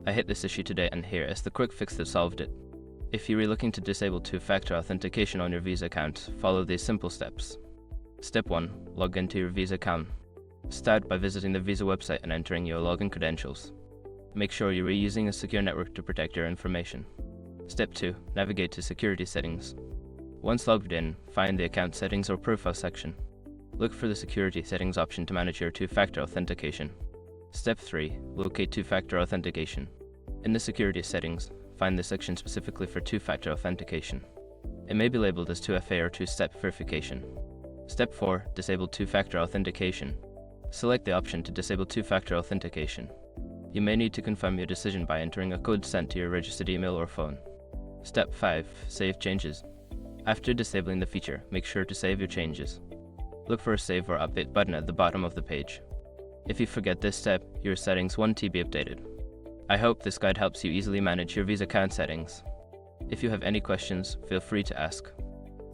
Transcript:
I hit this issue today, and here is the quick fix that solved it. If you're looking to disable two-factor authentication on your Visa account, follow these simple steps. Step 1. Log into your Visa account. Start by visiting the Visa website and entering your login credentials. Make sure you're using a secure network to protect your information. Step 2. Navigate to Security Settings. Once logged in, find the Account Settings or Profile section. Look for the Security Settings option to manage your two-factor authentication. Step 3. Locate two-factor authentication. In the Security Settings, find the section specifically for two-factor authentication. It may be labeled as 2FA or two-step verification. Step 4. Disable two-factor authentication. Select the option to disable two-factor authentication. You may need to confirm your decision by entering a code sent to your registered email or phone. Step 5. Save changes. After disabling the feature, make sure to save your changes. Look for a Save or Update button at the bottom of the page. If you forget this step, your settings won't be updated. I hope this guide helps you easily manage your Visa account settings. If you have any questions, feel free to ask.